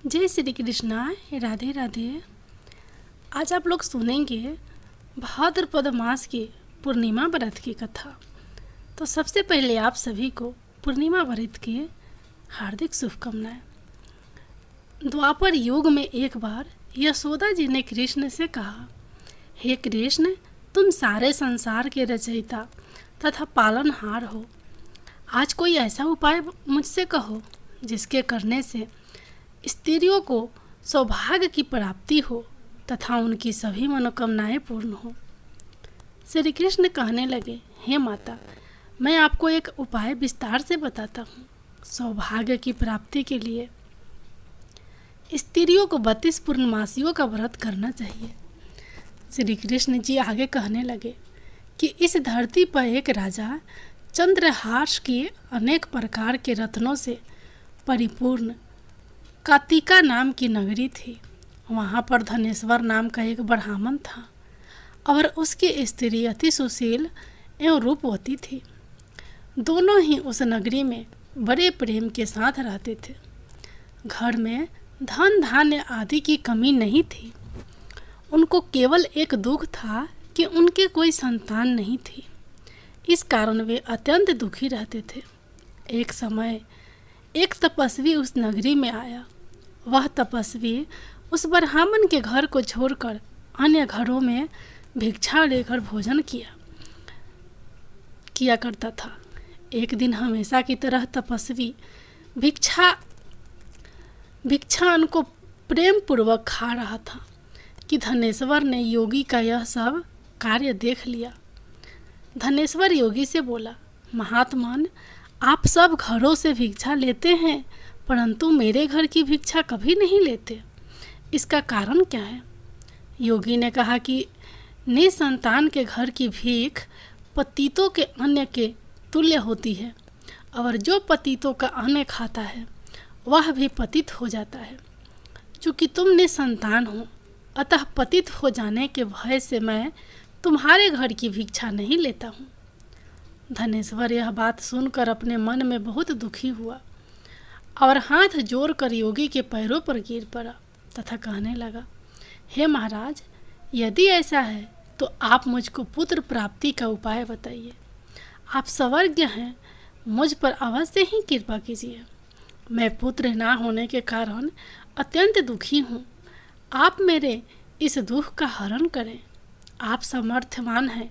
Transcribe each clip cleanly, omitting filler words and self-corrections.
जय श्री कृष्णा। राधे राधे। आज आप लोग सुनेंगे भाद्रपद मास की पूर्णिमा व्रत की कथा। तो सबसे पहले आप सभी को पूर्णिमा व्रत की हार्दिक शुभकामनाएं। द्वापर युग में एक बार यशोदा जी ने कृष्ण से कहा, हे कृष्ण, तुम सारे संसार के रचयिता तथा पालनहार हो। आज कोई ऐसा उपाय मुझसे कहो जिसके करने से स्त्रियों को सौभाग्य की प्राप्ति हो तथा उनकी सभी मनोकामनाएं पूर्ण हो। श्री कृष्ण कहने लगे, हे माता, मैं आपको एक उपाय विस्तार से बताता हूँ। सौभाग्य की प्राप्ति के लिए स्त्रियों को 32 पूर्णमासियों का व्रत करना चाहिए। श्री कृष्ण जी आगे कहने लगे कि इस धरती पर एक राजा चंद्रहास की अनेक प्रकार के रत्नों से परिपूर्ण कातिका नाम की नगरी थी। वहाँ पर धनेश्वर नाम का एक ब्राह्मण था और उसकी स्त्री अति सुशील एवं रूपवती थी। दोनों ही उस नगरी में बड़े प्रेम के साथ रहते थे। घर में धन धान्य आदि की कमी नहीं थी। उनको केवल एक दुख था कि उनके कोई संतान नहीं थी। इस कारण वे अत्यंत दुखी रहते थे। एक समय एक तपस्वी उस नगरी में आया। वह तपस्वी उस ब्राह्मण के घर को छोड़कर अन्य घरों में भिक्षा लेकर भोजन किया करता था। एक दिन हमेशा की तरह तपस्वी भिक्षान को प्रेम पूर्वक खा रहा था कि धनेश्वर ने योगी का यह सब कार्य देख लिया। धनेश्वर योगी से बोला, महात्मन, आप सब घरों से भिक्षा लेते हैं परंतु मेरे घर की भिक्षा कभी नहीं लेते। इसका कारण क्या है? योगी ने कहा कि निसंतान के घर की भीख पतितों के अन्न के तुल्य होती है और जो पतितों का अन्न खाता है वह भी पतित हो जाता है। चूँकि तुम निसंतान हो अतः पतित हो जाने के भय से मैं तुम्हारे घर की भिक्षा नहीं लेता हूँ। धनेश्वर यह बात सुनकर अपने मन में बहुत दुखी हुआ और हाथ जोड़कर योगी के पैरों पर गिर पड़ा तथा कहने लगा, हे महाराज, यदि ऐसा है तो आप मुझको पुत्र प्राप्ति का उपाय बताइए। आप सर्वज्ञ हैं, मुझ पर अवश्य ही कृपा कीजिए। मैं पुत्र ना होने के कारण अत्यंत दुखी हूँ। आप मेरे इस दुख का हरण करें। आप समर्थवान हैं।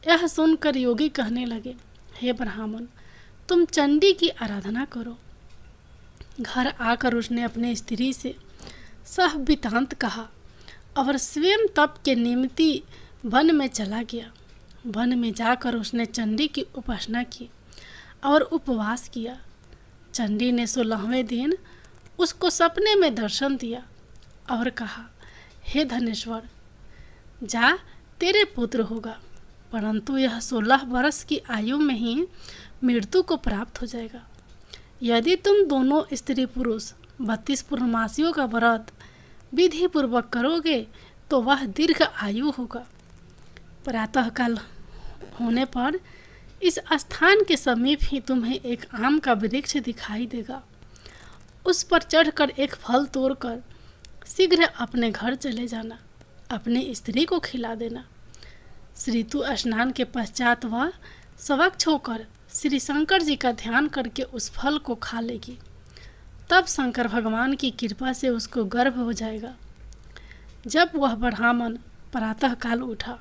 यह सुनकर योगी कहने लगे, हे ब्राह्मण, तुम चंडी की आराधना करो। घर आकर उसने अपने स्त्री से सह वृत्तांत कहा और स्वयं तप के निमित्त वन में चला गया। वन में जाकर उसने चंडी की उपासना की और उपवास किया। चंडी ने 16वें दिन उसको सपने में दर्शन दिया और कहा, हे धनेश्वर, जा, तेरे पुत्र होगा, परंतु यह 16 वर्ष की आयु में ही मृत्यु को प्राप्त हो जाएगा। यदि तुम दोनों स्त्री पुरुष 32 पूर्णमासियों का व्रत विधि पूर्वक करोगे तो वह दीर्घ आयु होगा। प्रातःकाल होने पर इस स्थान के समीप ही तुम्हें एक आम का वृक्ष दिखाई देगा। उस पर चढ़कर एक फल तोड़कर शीघ्र अपने घर चले जाना। अपनी स्त्री को खिला देना। ऋतु स्नान के पश्चात वह स्वच्छ होकर श्री शंकर जी का ध्यान करके उस फल को खा लेगी। तब शंकर भगवान की कृपा से उसको गर्भ हो जाएगा। जब वह ब्राह्मण प्रातःकाल उठा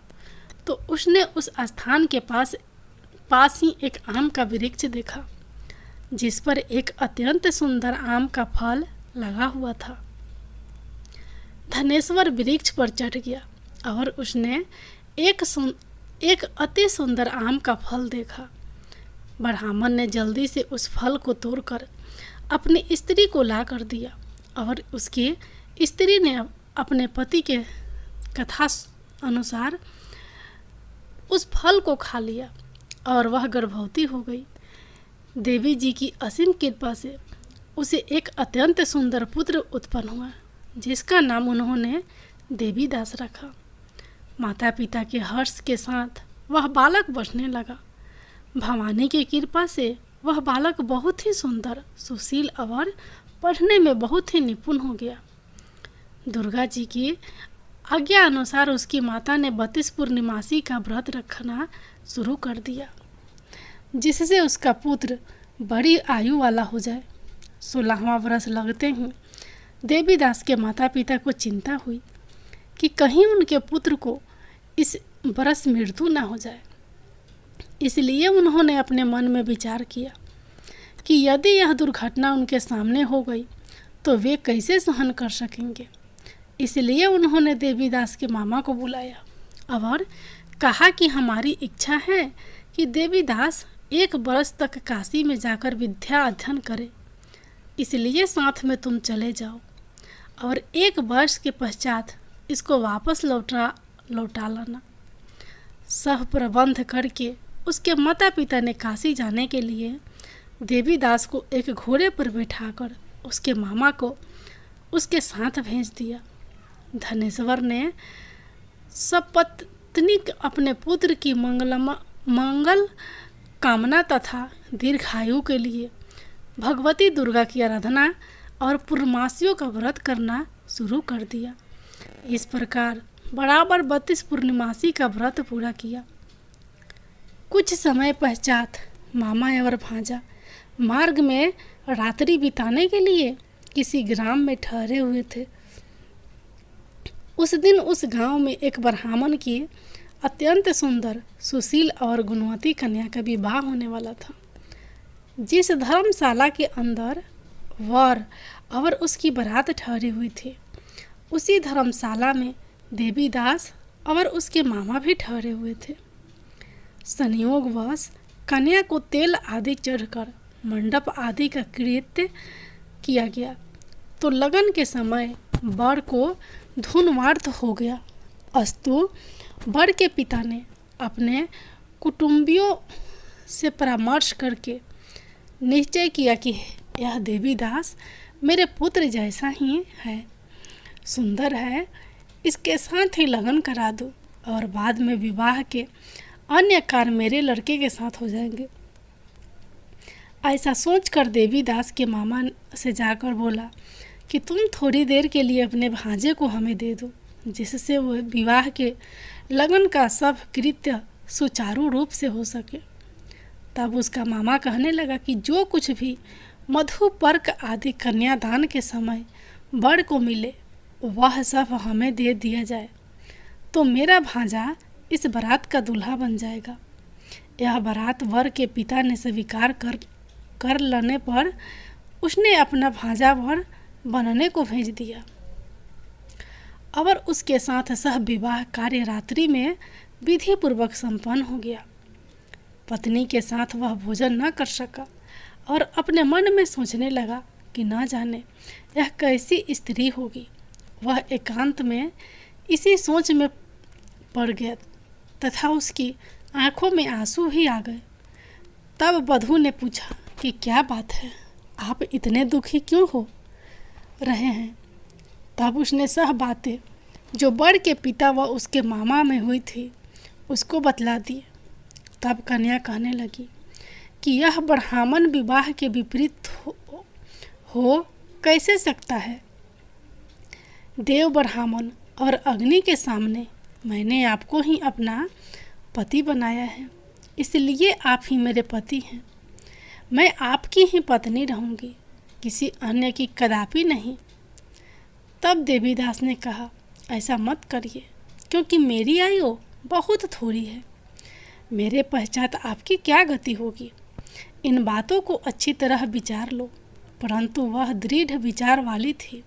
तो उसने उस स्थान के पास ही एक आम का वृक्ष देखा जिस पर एक अत्यंत सुंदर आम का फल लगा हुआ था। धनेश्वर वृक्ष पर चढ़ गया और उसने एक अति सुंदर आम का फल देखा। ब्राह्मण ने जल्दी से उस फल को तोड़कर अपनी स्त्री को ला कर दिया और उसकी स्त्री ने अपने पति के कथा अनुसार उस फल को खा लिया और वह गर्भवती हो गई। देवी जी की असीम कृपा से उसे एक अत्यंत सुंदर पुत्र उत्पन्न हुआ जिसका नाम उन्होंने देवी दास रखा। माता पिता के हर्ष के साथ वह बालक बढ़ने लगा। भवानी की कृपा से वह बालक बहुत ही सुंदर, सुशील और पढ़ने में बहुत ही निपुण हो गया। दुर्गा जी की आज्ञा अनुसार उसकी माता ने 32 पूर्णिमासी का व्रत रखना शुरू कर दिया, जिससे उसका पुत्र बड़ी आयु वाला हो जाए। 16वां वर्ष लगते ही देवीदास के माता पिता को चिंता हुई कि कहीं उनके पुत्र को इस वर्ष मृत्यु न हो जाए। इसलिए उन्होंने अपने मन में विचार किया कि यदि यह दुर्घटना उनके सामने हो गई तो वे कैसे सहन कर सकेंगे। इसलिए उन्होंने देवीदास के मामा को बुलाया और कहा कि हमारी इच्छा है कि देवीदास 1 वर्ष तक काशी में जाकर विद्या अध्ययन करे, इसलिए साथ में तुम चले जाओ और 1 वर्ष के पश्चात इसको वापस लौटा लाना। सब प्रबंध करके उसके माता पिता ने काशी जाने के लिए देवीदास को एक घोड़े पर बैठाकर उसके मामा को उसके साथ भेज दिया। धनेश्वर ने सपत्नी अपने पुत्र की मंगल कामना तथा दीर्घायु के लिए भगवती दुर्गा की आराधना और पूर्णमासियों का व्रत करना शुरू कर दिया। इस प्रकार बराबर 32 पूर्णिमासी का व्रत पूरा किया। कुछ समय पश्चात मामा और भांजा मार्ग में रात्रि बिताने के लिए किसी ग्राम में ठहरे हुए थे। उस दिन उस गांव में एक ब्राह्मण की अत्यंत सुंदर, सुशील और गुणवती कन्या का विवाह होने वाला था। जिस धर्मशाला के अंदर वर और उसकी बारात ठहरी हुई थी, उसी धर्मशाला में देवीदास और उसके मामा भी ठहरे हुए थे। संयोगवश कन्या को तेल आदि चढ़कर मंडप आदि का कृत्य किया गया तो लगन के समय वर को धूनवार्थ हो गया। अस्तु वर के पिता ने अपने कुटुंबियों से परामर्श करके निश्चय किया कि यह देवीदास मेरे पुत्र जैसा ही है, सुंदर है, इसके साथ ही लगन करा दो और बाद में विवाह के अन्य कार्य मेरे लड़के के साथ हो जाएंगे। ऐसा सोचकर देवीदास के मामा से जाकर बोला कि तुम थोड़ी देर के लिए अपने भांजे को हमें दे दो, जिससे वो विवाह के लगन का सब कृत्य सुचारू रूप से हो सके। तब उसका मामा कहने लगा कि जो कुछ भी मधुपर्क आदि कन्यादान के समय वर को मिले वह सब हमें दे दिया जाए तो मेरा भांजा इस बारात का दूल्हा बन जाएगा। यह बारात वर के पिता ने स्वीकार कर लेने पर उसने अपना भांजा वर बनने को भेज दिया और उसके साथ सह विवाह कार्य रात्रि में विधि पूर्वक संपन्न हो गया। पत्नी के साथ वह भोजन न कर सका और अपने मन में सोचने लगा कि न जाने यह कैसी स्त्री होगी। वह एकांत में इसी सोच में पड़ गया तथा उसकी आंखों में आंसू भी आ गए। तब वधू ने पूछा कि क्या बात है, आप इतने दुखी क्यों हो रहे हैं। तब उसने सब बातें जो वर के पिता व उसके मामा में हुई थी उसको बतला दिए। तब कन्या कहने लगी कि यह ब्राह्मण विवाह के विपरीत हो कैसे सकता है। देव ब्राह्मण और अग्नि के सामने मैंने आपको ही अपना पति बनाया है, इसलिए आप ही मेरे पति हैं। मैं आपकी ही पत्नी रहूंगी, किसी अन्य की कदापि नहीं। तब देवीदास ने कहा, ऐसा मत करिए, क्योंकि मेरी आयु बहुत थोड़ी है। मेरे पश्चात आपकी क्या गति होगी। इन बातों को अच्छी तरह विचार लो। परंतु वह दृढ़ विचार वाली थी।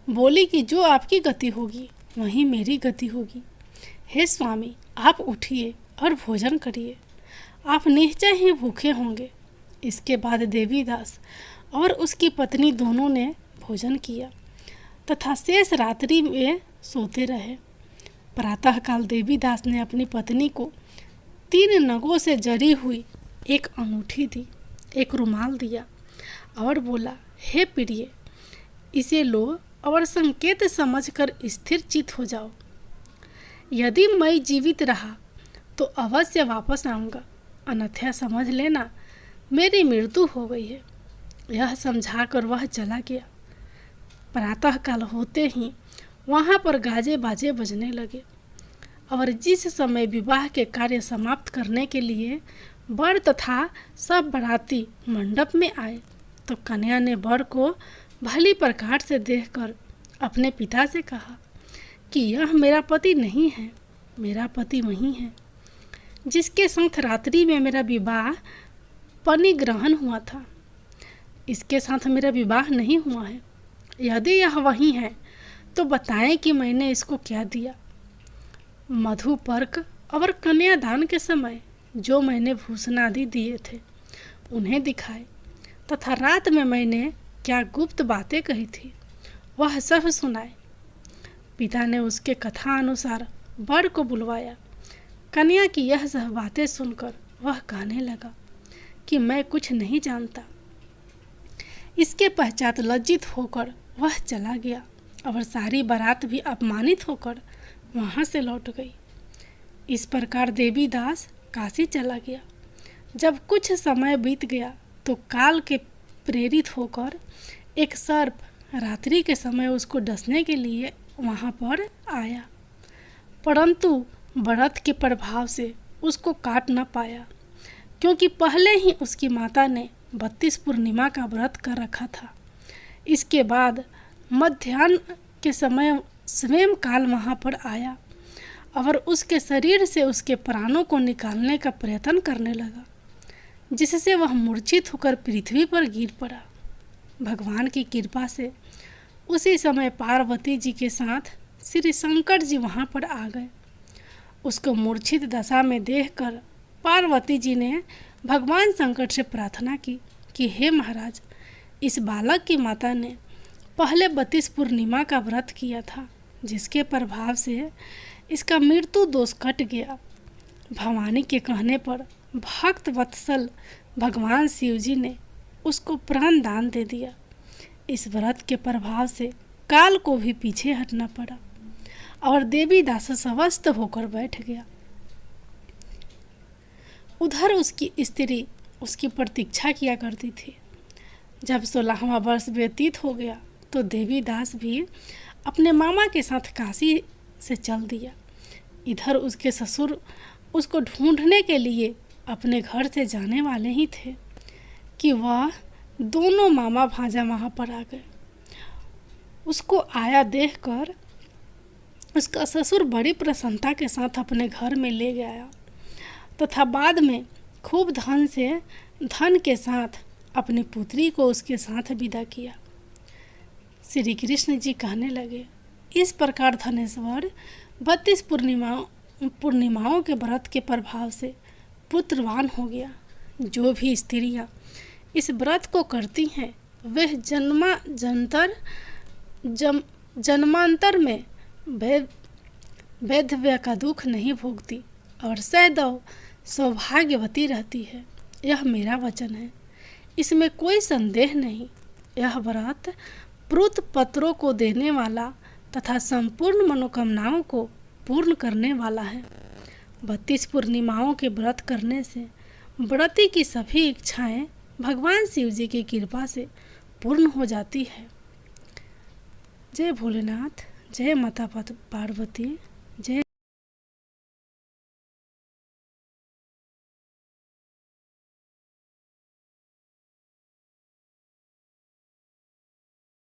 बोली कि जो आपकी गति होगी वही मेरी गति होगी। हे स्वामी, आप उठिए और भोजन करिए, आप निश्चय ही भूखे होंगे। इसके बाद देवीदास और उसकी पत्नी दोनों ने भोजन किया तथा शेष रात्रि में सोते रहे। प्रातःकाल देवीदास ने अपनी पत्नी को 3 नगों से जड़ी हुई एक अंगूठी दी, एक रुमाल दिया और बोला, हे प्रिय, इसे लो और संकेत समझकर स्थिर चित हो जाओ। यदि मैं जीवित रहा तो अवश्य वापस आऊँगा, अन्यथा समझ लेना मेरी मृत्यु हो गई है। यह समझाकर वह चला गया। प्रातःकाल होते ही वहाँ पर गाजे बाजे बजने लगे और जिस समय विवाह के कार्य समाप्त करने के लिए वर तथा सब बाराती मंडप में आए तो कन्या ने वर को भली प्रकार से देखकर अपने पिता से कहा कि यह मेरा पति नहीं है, मेरा पति वही है जिसके साथ रात्रि में मेरा विवाह परिग्रहण हुआ था। इसके साथ मेरा विवाह नहीं हुआ है। यदि यह वही है तो बताएं कि मैंने इसको क्या दिया। मधु पर्क और कन्यादान के समय जो मैंने भूषण आदि दिए थे उन्हें दिखाए तथा रात में मैंने क्या गुप्त बातें कही थी वह सब सुनाए। पिता ने उसके कथा अनुसार वर को बुलवाया। कन्या की यह सब बातें सुनकर वह कहने लगा कि मैं कुछ नहीं जानता। इसके पश्चात लज्जित होकर वह चला गया और सारी बारात भी अपमानित होकर वहाँ से लौट गई। इस प्रकार देवीदास काशी चला गया। जब कुछ समय बीत गया तो काल के प्रेरित होकर एक सर्प रात्रि के समय उसको डसने के लिए वहाँ पर आया, परंतु व्रत के प्रभाव से उसको काट न पाया, क्योंकि पहले ही उसकी माता ने 32 पूर्णिमा का व्रत कर रखा था। इसके बाद मध्याह्न के समय स्वयं काल वहाँ पर आया और उसके शरीर से उसके प्राणों को निकालने का प्रयत्न करने लगा, जिससे वह मूर्छित होकर पृथ्वी पर गिर पड़ा। भगवान की कृपा से उसी समय पार्वती जी के साथ श्री शंकर जी वहाँ पर आ गए। उसको मूर्छित दशा में देखकर पार्वती जी ने भगवान शंकर से प्रार्थना की कि हे महाराज, इस बालक की माता ने पहले 32 पूर्णिमा का व्रत किया था, जिसके प्रभाव से इसका मृत्यु दोष कट गया। भवानी के कहने पर भक्त वत्सल भगवान शिव जी ने उसको प्राण दान दे दिया। इस व्रत के प्रभाव से काल को भी पीछे हटना पड़ा और देवीदास स्वस्थ होकर बैठ गया। उधर उसकी स्त्री उसकी प्रतीक्षा किया करती थी। जब 16वां वर्ष व्यतीत हो गया तो देवीदास भी अपने मामा के साथ काशी से चल दिया। इधर उसके ससुर उसको ढूंढने के लिए अपने घर से जाने वाले ही थे कि वह दोनों मामा भांजा वहाँ पर आ गए। उसको आया देखकर उसका ससुर बड़ी प्रसन्नता के साथ अपने घर में ले गया तथा बाद में खूब धन के साथ अपनी पुत्री को उसके साथ विदा किया। श्री कृष्ण जी कहने लगे, इस प्रकार धनेश्वर 32 पूर्णिमाओं के व्रत के प्रभाव से पुत्रवान हो गया। जो भी स्त्रियां इस व्रत को करती हैं वह जन्मांतर में वैधव्य का दुख नहीं भोगती और सदैव सौभाग्यवती रहती है। यह मेरा वचन है, इसमें कोई संदेह नहीं। यह व्रत प्रुत पत्रों को देने वाला तथा संपूर्ण मनोकामनाओं को पूर्ण करने वाला है। 32 पूर्णिमाओं के व्रत करने से व्रती की सभी इच्छाएं भगवान शिव जी की कृपा से पूर्ण हो जाती है। जय भोलेनाथ, जय माता पार्वती, जय